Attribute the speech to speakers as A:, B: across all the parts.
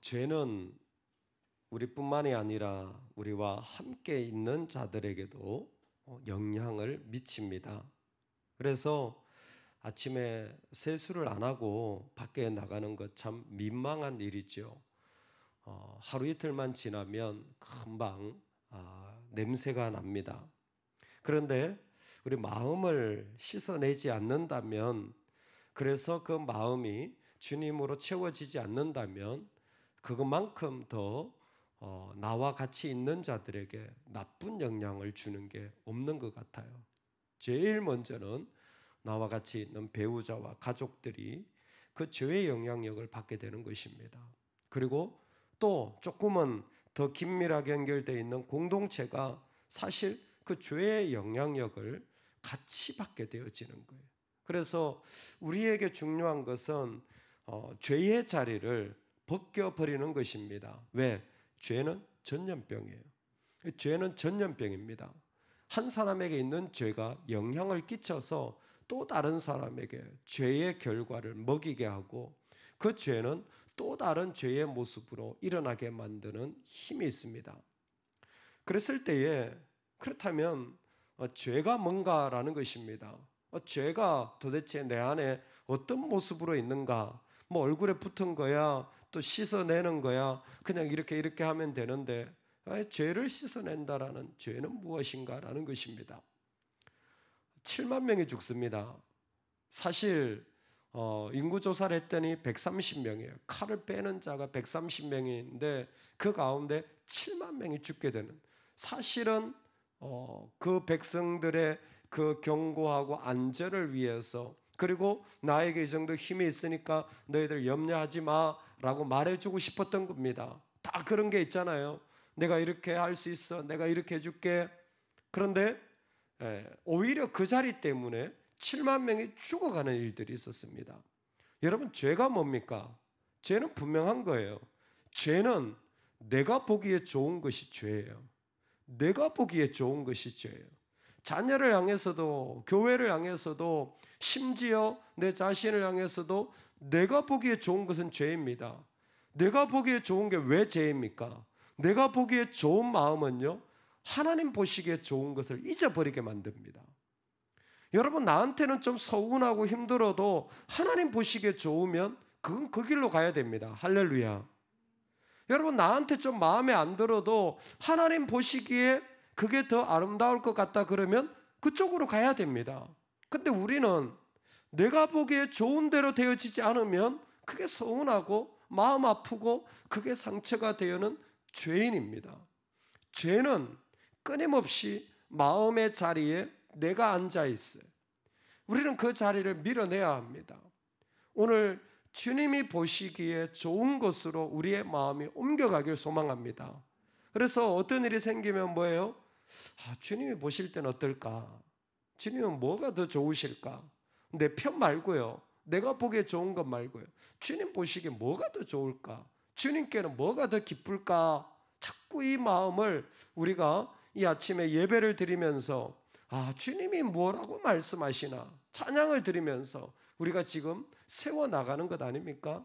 A: 죄는 우리뿐만이 아니라 우리와 함께 있는 자들에게도 영향을 미칩니다. 그래서 아침에 세수를 안 하고 밖에 나가는 것 참 민망한 일이죠. 하루 이틀만 지나면 금방 냄새가 납니다. 그런데 우리 마음을 씻어내지 않는다면, 그래서 그 마음이 주님으로 채워지지 않는다면 그것만큼 더 나와 같이 있는 자들에게 나쁜 영향을 주는 게 없는 것 같아요. 제일 먼저는 나와 같이 있는 배우자와 가족들이 그 죄의 영향력을 받게 되는 것입니다. 그리고 또 조금은 더 긴밀하게 연결되어 있는 공동체가 사실 그 죄의 영향력을 같이 받게 되어지는 거예요. 그래서 우리에게 중요한 것은 죄의 자리를 벗겨버리는 것입니다. 왜? 죄는 전염병이에요. 죄는 전염병입니다. 한 사람에게 있는 죄가 영향을 끼쳐서 또 다른 사람에게 죄의 결과를 먹이게 하고, 그 죄는 또 다른 죄의 모습으로 일어나게 만드는 힘이 있습니다. 그랬을 때에, 그렇다면 죄가 뭔가라는 것입니다. 죄가 도대체 내 안에 어떤 모습으로 있는가? 뭐 얼굴에 붙은 거야, 또 씻어내는 거야, 그냥 이렇게 하면 되는데 죄를 씻어낸다라는 죄는 무엇인가라는 것입니다. 7만 명이 죽습니다. 사실 인구조사를 했더니 130명이에요. 칼을 빼는 자가 130명인데 그 가운데 7만 명이 죽게 되는, 사실은 그 백성들의 그 경고하고 안전을 위해서, 그리고 나에게 이 정도 힘이 있으니까 너희들 염려하지 마라고 말해주고 싶었던 겁니다. 다 그런 게 있잖아요. 내가 이렇게 할 수 있어, 내가 이렇게 해줄게. 그런데 오히려 그 자리 때문에 7만 명이 죽어가는 일들이 있었습니다. 여러분, 죄가 뭡니까? 죄는 분명한 거예요. 죄는 내가 보기에 좋은 것이 죄예요. 내가 보기에 좋은 것이 죄예요. 자녀를 향해서도, 교회를 향해서도, 심지어 내 자신을 향해서도 내가 보기에 좋은 것은 죄입니다. 내가 보기에 좋은 게 왜 죄입니까? 내가 보기에 좋은 마음은요, 하나님 보시기에 좋은 것을 잊어버리게 만듭니다. 여러분, 나한테는 좀 서운하고 힘들어도 하나님 보시기에 좋으면 그건 그 길로 가야 됩니다. 할렐루야. 여러분, 나한테 좀 마음에 안 들어도 하나님 보시기에 그게 더 아름다울 것 같다 그러면 그쪽으로 가야 됩니다. 근데 우리는 내가 보기에 좋은 대로 되어지지 않으면 그게 서운하고 마음 아프고 그게 상처가 되어는 죄인입니다. 죄는 끊임없이 마음의 자리에 내가 앉아 있어요. 우리는 그 자리를 밀어내야 합니다. 오늘 주님이 보시기에 좋은 것으로 우리의 마음이 옮겨가길 소망합니다. 그래서 어떤 일이 생기면 뭐예요? 주님이 보실 때는 어떨까? 주님은 뭐가 더 좋으실까? 내 편 말고요. 내가 보기에 좋은 것 말고요. 주님 보시기에 뭐가 더 좋을까? 주님께는 뭐가 더 기쁠까? 자꾸 이 마음을 우리가 이 아침에 예배를 드리면서 주님이 뭐라고 말씀하시나 찬양을 드리면서 우리가 지금 세워나가는 것 아닙니까?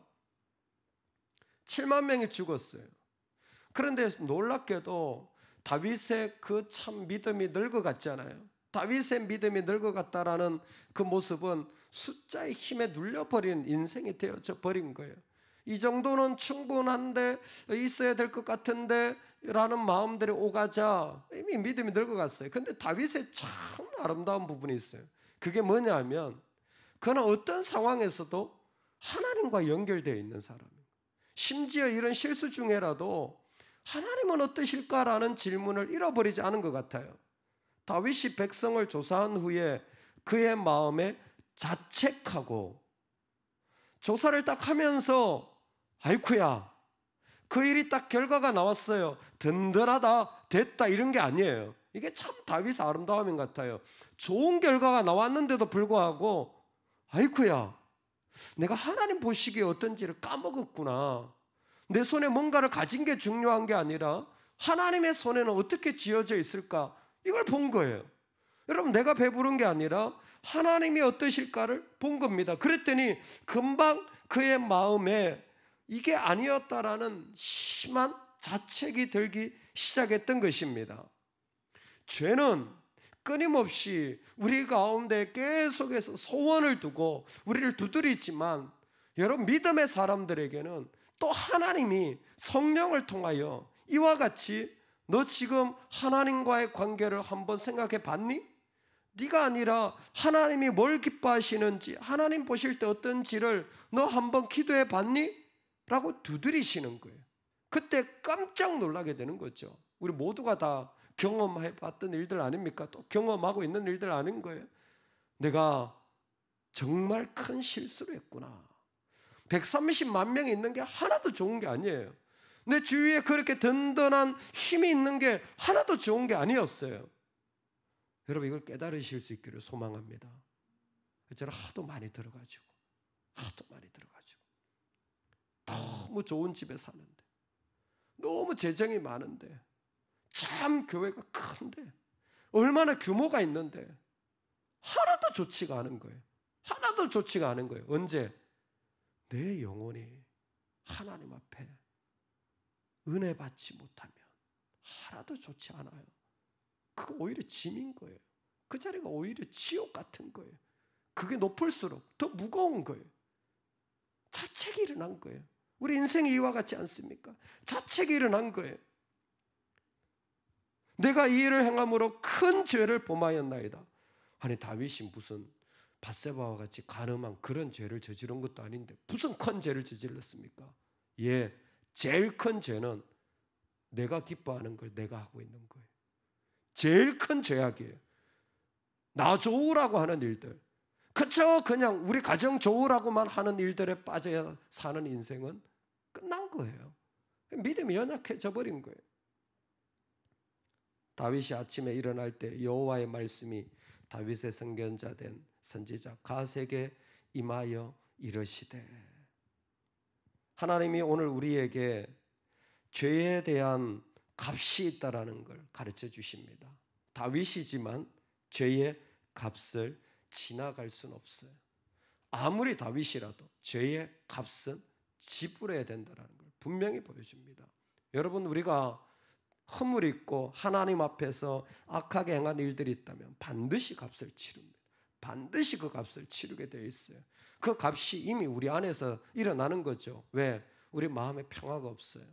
A: 7만 명이 죽었어요. 그런데 놀랍게도 다윗의 그 참 믿음이 늙어갔잖아요. 다윗의 믿음이 늙어갔다라는 그 모습은 숫자의 힘에 눌려버린 인생이 되어져 버린 거예요. 이 정도는 충분한데, 있어야 될 것 같은데 라는 마음들이 오가자 이미 믿음이 늙어갔어요. 그런데 다윗의 참 아름다운 부분이 있어요. 그게 뭐냐면, 그는 어떤 상황에서도 하나님과 연결되어 있는 사람이에요. 심지어 이런 실수 중에라도 하나님은 어떠실까라는 질문을 잃어버리지 않은 것 같아요. 다윗이 백성을 조사한 후에 그의 마음에 자책하고, 조사를 딱 하면서 아이쿠야, 그 일이 딱 결과가 나왔어요. 든든하다, 됐다, 이런 게 아니에요. 이게 참 다윗의 아름다움인 것 같아요. 좋은 결과가 나왔는데도 불구하고 아이쿠야, 내가 하나님 보시기에 어떤지를 까먹었구나. 내 손에 뭔가를 가진 게 중요한 게 아니라 하나님의 손에는 어떻게 지어져 있을까, 이걸 본 거예요. 여러분, 내가 배부른 게 아니라 하나님이 어떠실까를 본 겁니다. 그랬더니 금방 그의 마음에 이게 아니었다라는 심한 자책이 들기 시작했던 것입니다. 죄는 끊임없이 우리 가운데 계속해서 소원을 두고 우리를 두드리지만, 여러분, 믿음의 사람들에게는 또 하나님이 성령을 통하여 이와 같이 너 지금 하나님과의 관계를 한번 생각해 봤니? 네가 아니라 하나님이 뭘 기뻐하시는지, 하나님 보실 때 어떤지를 너 한번 기도해 봤니? 라고 두드리시는 거예요. 그때 깜짝 놀라게 되는 거죠. 우리 모두가 다 경험해 봤던 일들 아닙니까? 또 경험하고 있는 일들 아닌 거예요. 내가 정말 큰 실수를 했구나. 130만 명이 있는 게 하나도 좋은 게 아니에요. 내 주위에 그렇게 든든한 힘이 있는 게 하나도 좋은 게 아니었어요. 여러분, 이걸 깨달으실 수 있기를 소망합니다. 저는 하도 많이 들어가지고 너무 좋은 집에 사는데, 너무 재정이 많은데, 참 교회가 큰데, 얼마나 규모가 있는데 하나도 좋지가 않은 거예요. 하나도 좋지가 않은 거예요. 언제? 내 영혼이 하나님 앞에 은혜 받지 못하면 하나도 좋지 않아요. 그거 오히려 짐인 거예요. 그 자리가 오히려 지옥 같은 거예요. 그게 높을수록 더 무거운 거예요. 자책이 일어난 거예요. 우리 인생이 이와 같지 않습니까? 자책이 일어난 거예요. 내가 이 일을 행함으로 큰 죄를 범하였나이다. 아니, 다윗이 무슨 밧세바와 같이 간음한 그런 죄를 저지른 것도 아닌데 무슨 큰 죄를 저질렀습니까? 예, 제일 큰 죄는 내가 기뻐하는 걸 내가 하고 있는 거예요. 제일 큰 죄악이에요. 나 좋으라고 하는 일들, 그쵸? 그냥 우리 가정 좋으라고만 하는 일들에 빠져야 사는 인생은 끝난 거예요. 믿음이 연약해져 버린 거예요. 다윗이 아침에 일어날 때 여호와의 말씀이 다윗의 선견자 된 선지자 갓에게 임하여 이르시되, 하나님이 오늘 우리에게 죄에 대한 값이 있다라는 걸 가르쳐 주십니다. 다윗이지만 죄의 값을 지나갈 수는 없어요. 아무리 다윗이라도 죄의 값은 지불해야 된다는 걸 분명히 보여줍니다. 여러분, 우리가 허물 있고 하나님 앞에서 악하게 행한 일들이 있다면 반드시 값을 치릅니다. 반드시 그 값을 치르게 되어 있어요. 그 값이 이미 우리 안에서 일어나는 거죠. 왜? 우리 마음에 평화가 없어요.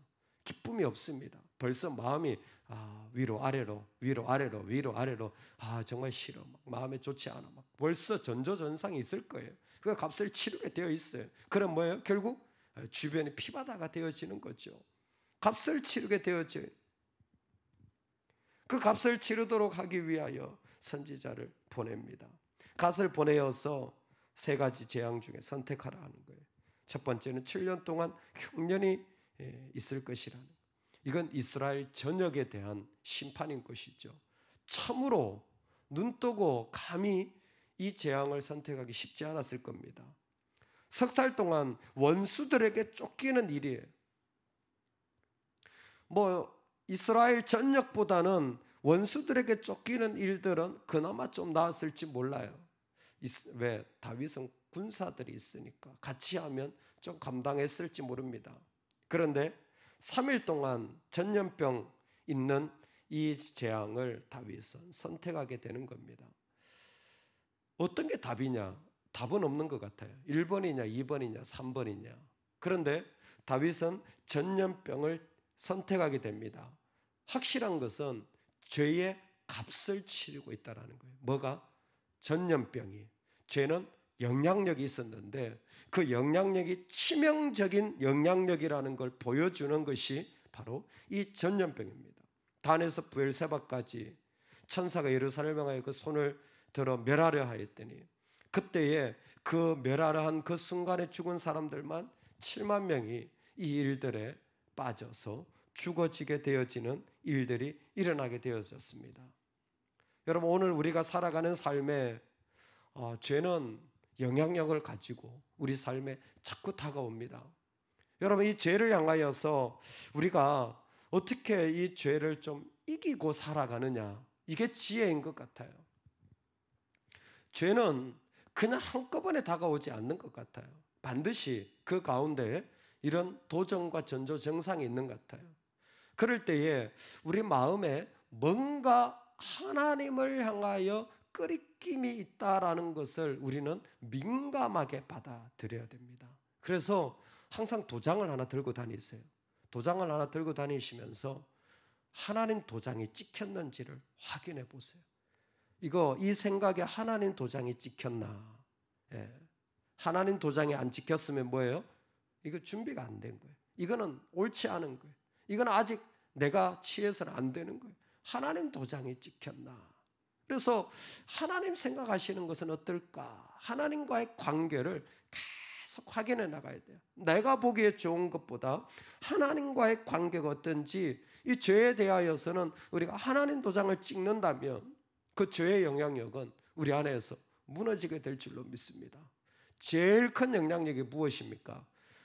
A: 기쁨이 없습니다. 벌써 마음이 위로 아래로 정말 싫어, 막 마음에 좋지 않아, 막 벌써 전조전상이 있을 거예요. 그 값을 치르게 되어 있어요. 그럼 뭐예요? 결국 주변이 피바다가 되어지는 거죠. 값을 치르게 되어져요. 그 값을 치르도록 하기 위하여 선지자를 보냅니다. 갓을 보내어서 세 가지 재앙 중에 선택하라 하는 거예요. 첫 번째는 7년 동안 흉년이 있을 것이라는 거예요. 이건 이스라엘 전역에 대한 심판인 것이죠. 참으로 눈뜨고 감히 이 재앙을 선택하기 쉽지 않았을 겁니다. 석 달 동안 원수들에게 쫓기는 일이에요. 이스라엘 전역보다는 원수들에게 쫓기는 일들은 그나마 좀 나았을지 몰라요. 왜? 다윗은 군사들이 있으니까 같이 하면 좀 감당했을지 모릅니다. 그런데 3일 동안 전염병 있는 이 재앙을 다윗은 선택하게 되는 겁니다. 어떤 게 답이냐? 답은 없는 것 같아요. 1번이냐 2번이냐 3번이냐. 그런데 다윗은 전염병을 선택하게 됩니다. 확실한 것은 죄의 값을 치르고 있다는 거예요. 뭐가? 전염병이. 죄는 영향력이 있었는데 그 영향력이 치명적인 영향력이라는 걸 보여주는 것이 바로 이 전염병입니다. 단에서 브엘세바까지 천사가 예루살렘에 가서 그 손을 들어 멸하려 하였더니 그때에 그 멸하려 한 그 순간에 죽은 사람들만 7만 명이 이 일들에 빠져서 죽어지게 되어지는 일들이 일어나게 되어졌습니다. 여러분, 오늘 우리가 살아가는 삶에 죄는 영향력을 가지고 우리 삶에 자꾸 다가옵니다. 여러분, 이 죄를 향하여서 우리가 어떻게 이 죄를 좀 이기고 살아가느냐, 이게 지혜인 것 같아요. 죄는 그냥 한꺼번에 다가오지 않는 것 같아요. 반드시 그 가운데 이런 도전과 전조정상이 있는 것 같아요. 그럴 때에 우리 마음에 뭔가 하나님을 향하여 끄리낌이 있다라는 것을 우리는 민감하게 받아들여야 됩니다. 그래서 항상 도장을 하나 들고 다니세요. 도장을 하나 들고 다니시면서 하나님 도장이 찍혔는지를 확인해 보세요. 이 생각에 하나님 도장이 찍혔나? 예. 하나님 도장이 안 찍혔으면 뭐예요? 이거 준비가 안 된 거예요. 이거는 옳지 않은 거예요. 이건 아직 내가 취해서는 안 되는 거예요. 하나님 도장이 찍혔나? 그래서 하나님 생각하시는 것은 어떨까? 하나님과의 관계를 계속 확인해 나가야 돼요. 내가 보기에 좋은 것보다 하나님과의 관계가 어떤지, 이 죄에 대하여서는 우리가 하나님 도장을 찍는다면 그 죄의 영향력은 우리 안에서 무너지게 될 줄로 믿습니다. 제일 큰 영향력이 무엇입니까?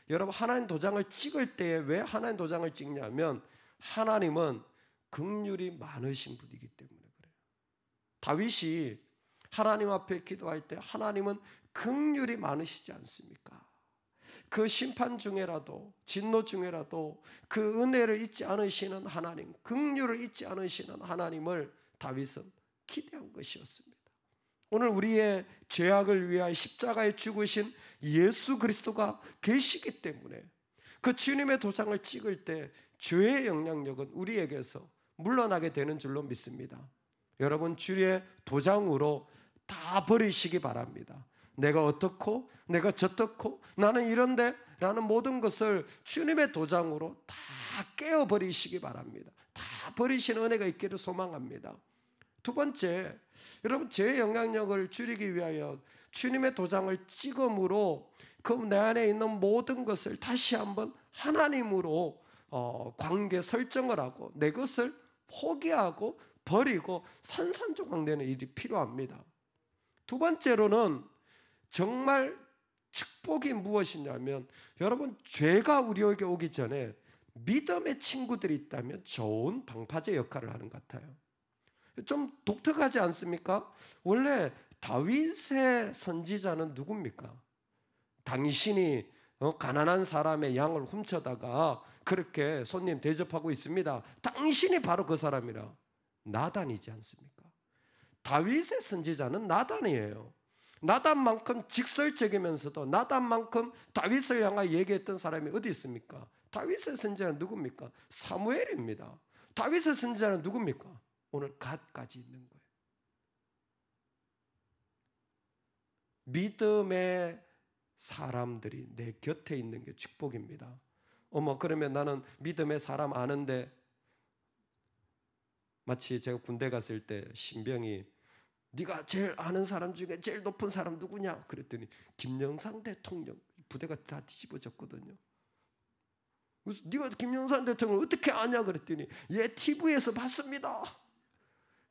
A: 여러분, 하나님 도장을 찍을 때에 왜 하나님 도장을 찍냐면 하나님은 긍휼이 많으신 분이기 때문에 그래요. 다윗이 하나님 앞에 기도할 때 하나님은 긍휼이 많으시지 않습니까? 그 심판 중에라도 진노 중에라도 그 은혜를 잊지 않으시는 하나님, 긍휼을 잊지 않으시는 하나님을 다윗은 기대한 것이었습니다. 오늘 우리의 죄악을 위하여 십자가에 죽으신 예수 그리스도가 계시기 때문에 그 주님의 도장을 찍을 때 죄의 영향력은 우리에게서 물러나게 되는 줄로 믿습니다. 여러분, 주의 도장으로 다 버리시기 바랍니다. 내가 어떻고 내가 저떻고 나는 이런데 라는 모든 것을 주님의 도장으로 다 깨어버리시기 바랍니다. 다 버리시는 은혜가 있기를 소망합니다. 두 번째, 여러분, 죄의 영향력을 줄이기 위하여 주님의 도장을 찍음으로 그 내 안에 있는 모든 것을 다시 한번 하나님으로 관계 설정을 하고 내 것을 포기하고 버리고 산산조각내는 일이 필요합니다. 두 번째로는 정말 축복이 무엇이냐면, 여러분, 죄가 우리에게 오기 전에 믿음의 친구들이 있다면 좋은 방파제 역할을 하는 것 같아요. 좀 독특하지 않습니까? 원래 다윗의 선지자는 누굽니까? 당신이 가난한 사람의 양을 훔쳐다가 그렇게 손님 대접하고 있습니다. 당신이 바로 그 사람이라. 나단이지 않습니까? 다윗의 선지자는 나단이에요. 나단만큼 직설적이면서도 나단만큼 다윗을 향하여 얘기했던 사람이 어디 있습니까? 다윗의 선지자는 누굽니까? 사무엘입니다. 다윗의 선지자는 누굽니까? 오늘 갓까지 있는 거예요. 믿음의 사람들이 내 곁에 있는 게 축복입니다. 그러면 나는 믿음의 사람 아는데, 마치 제가 군대 갔을 때 신병이 네가 제일 아는 사람 중에 제일 높은 사람 누구냐? 그랬더니 김영삼 대통령. 부대가 다 뒤집어졌거든요. 그래서 네가 김영삼 대통령을 어떻게 아냐? 그랬더니 얘 TV에서 봤습니다.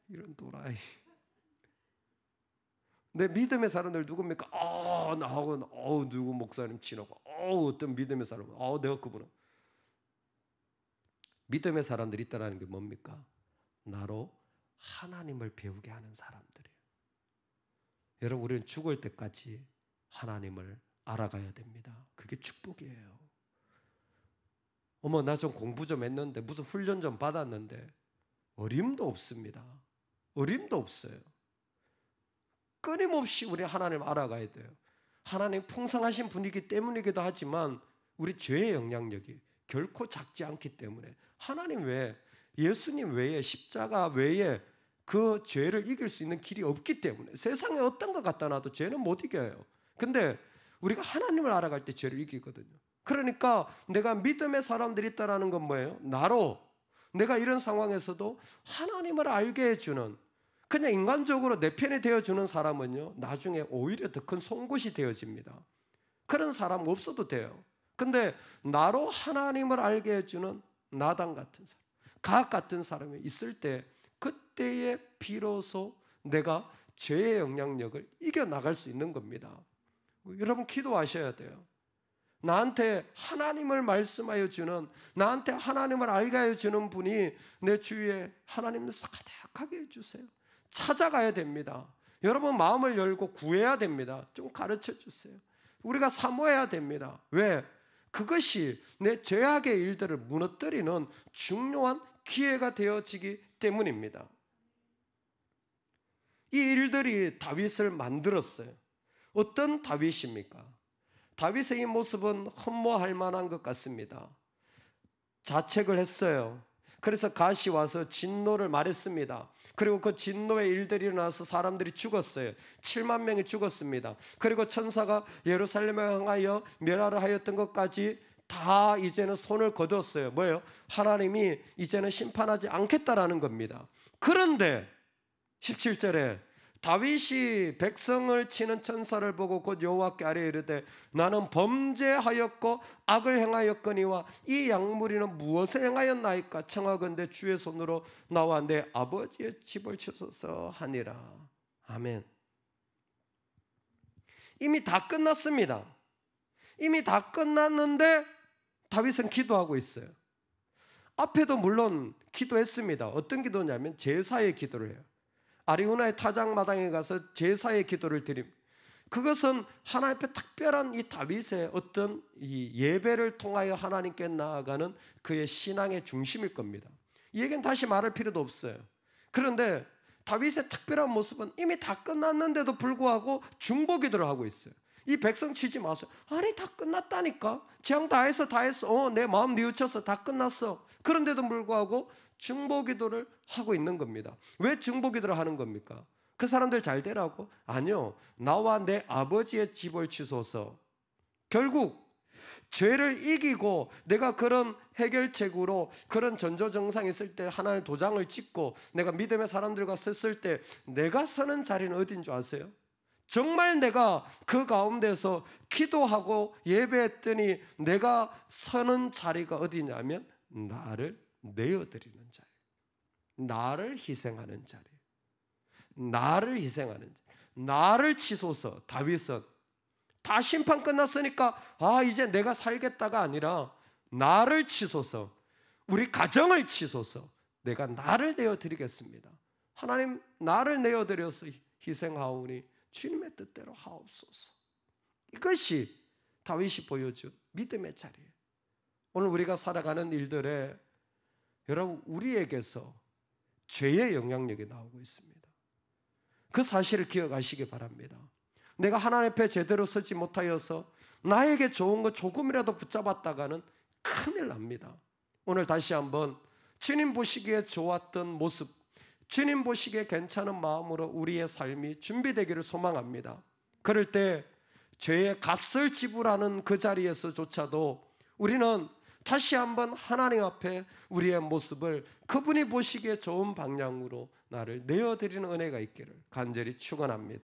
A: 이런 도라이. 내 믿음의 사람들 누굽니까? 나하고 누구 목사님 친하고 어떤 믿음의 사람 내가 그분은. 믿음의 사람들이 있다는 게 뭡니까? 나로 하나님을 배우게 하는 사람들이에요. 여러분, 우리는 죽을 때까지 하나님을 알아가야 됩니다. 그게 축복이에요. 나 좀 공부 좀 했는데, 무슨 훈련 좀 받았는데 어림도 없습니다. 어림도 없어요. 끊임없이 우리 하나님 알아가야 돼요. 하나님 풍성하신 분이기 때문이기도 하지만 우리 죄의 영향력이 결코 작지 않기 때문에 하나님 외에, 예수님 외에, 십자가 외에 그 죄를 이길 수 있는 길이 없기 때문에 세상에 어떤 것 갖다 놔도 죄는 못 이겨요. 근데 우리가 하나님을 알아갈 때 죄를 이기거든요. 그러니까 내가 믿음의 사람들이 있다는 건 뭐예요? 나로 내가 이런 상황에서도 하나님을 알게 해주는, 그냥 인간적으로 내 편이 되어주는 사람은요, 나중에 오히려 더 큰 송곳이 되어집니다. 그런 사람 없어도 돼요. 근데 나로 하나님을 알게 해주는 나단 같은 사람, 각 같은 사람이 있을 때, 그때에 비로소 내가 죄의 영향력을 이겨나갈 수 있는 겁니다. 여러분, 기도하셔야 돼요. 나한테 하나님을 말씀하여 주는, 나한테 하나님을 알게 하여 주는 분이 내 주위에 하나님을 가득하게 해주세요. 찾아가야 됩니다. 여러분, 마음을 열고 구해야 됩니다. 좀 가르쳐 주세요. 우리가 사모해야 됩니다. 왜? 그것이 내 죄악의 일들을 무너뜨리는 중요한 기회가 되어지기 때문입니다. 이 일들이 다윗을 만들었어요. 어떤 다윗입니까? 다윗의 이 모습은 흠모할 만한 것 같습니다. 자책을 했어요. 그래서 갓이 와서 진노를 말했습니다. 그리고 그 진노의 일들이 일어나서 사람들이 죽었어요. 7만 명이 죽었습니다. 그리고 천사가 예루살렘에 향하여 멸하려 하였던 것까지 다 이제는 손을 거뒀어요. 뭐예요? 하나님이 이제는 심판하지 않겠다라는 겁니다. 그런데 17절에 다윗이 백성을 치는 천사를 보고 곧 여호와께 아뢰 이르되 나는 범죄하였고 악을 행하였거니와 이 약물이는 무엇을 행하였나이까? 청하건대 주의 손으로 나와 내 아버지의 집을 치소서 하니라. 아멘. 이미 다 끝났습니다. 이미 다 끝났는데 다윗은 기도하고 있어요. 앞에도 물론 기도했습니다. 어떤 기도냐면 제사의 기도를 해요. 아리우나의 타작마당에 가서 제사의 기도를 드림. 그것은 하나님 앞에 특별한 이 다윗의 어떤 이 예배를 통하여 하나님께 나아가는 그의 신앙의 중심일 겁니다. 이 얘기는 다시 말할 필요도 없어요. 그런데 다윗의 특별한 모습은 이미 다 끝났는데도 불구하고 중보기도를 하고 있어요. 이 백성 치지 마세요. 아니 다 끝났다니까. 재앙 다 했어. 내 마음 뉘우쳐서 다 끝났어. 그런데도 불구하고 중보기도를 하고 있는 겁니다. 왜 중보기도를 하는 겁니까? 그 사람들 잘 되라고? 아니요. 나와 내 아버지의 집을 치소서. 결국 죄를 이기고 내가 그런 해결책으로 그런 전조정상이 있을 때 하나님의 도장을 찍고 내가 믿음의 사람들과 섰을 때 내가 서는 자리는 어딘 줄 아세요? 정말 내가 그 가운데서 기도하고 예배했더니 내가 서는 자리가 어디냐면 나를 내어드리는 자리, 나를 희생하는 자리, 나를 희생하는 자리, 나를 치소서. 다윗은 다 심판 끝났으니까 이제 내가 살겠다가 아니라 나를 치소서, 우리 가정을 치소서, 내가 나를 내어드리겠습니다. 하나님 나를 내어드려서 희생하오니 주님의 뜻대로 하옵소서. 이것이 다윗이 보여준 믿음의 자리예요. 오늘 우리가 살아가는 일들에 여러분 우리에게서 죄의 영향력이 나오고 있습니다. 그 사실을 기억하시기 바랍니다. 내가 하나님 앞에 제대로 서지 못하여서 나에게 좋은 거 조금이라도 붙잡았다가는 큰일 납니다. 오늘 다시 한번 주님 보시기에 좋았던 모습, 주님 보시기에 괜찮은 마음으로 우리의 삶이 준비되기를 소망합니다. 그럴 때 죄의 값을 지불하는 그 자리에서조차도 우리는 다시 한번 하나님 앞에 우리의 모습을 그분이 보시기에 좋은 방향으로 나를 내어드리는 은혜가 있기를 간절히 축원합니다.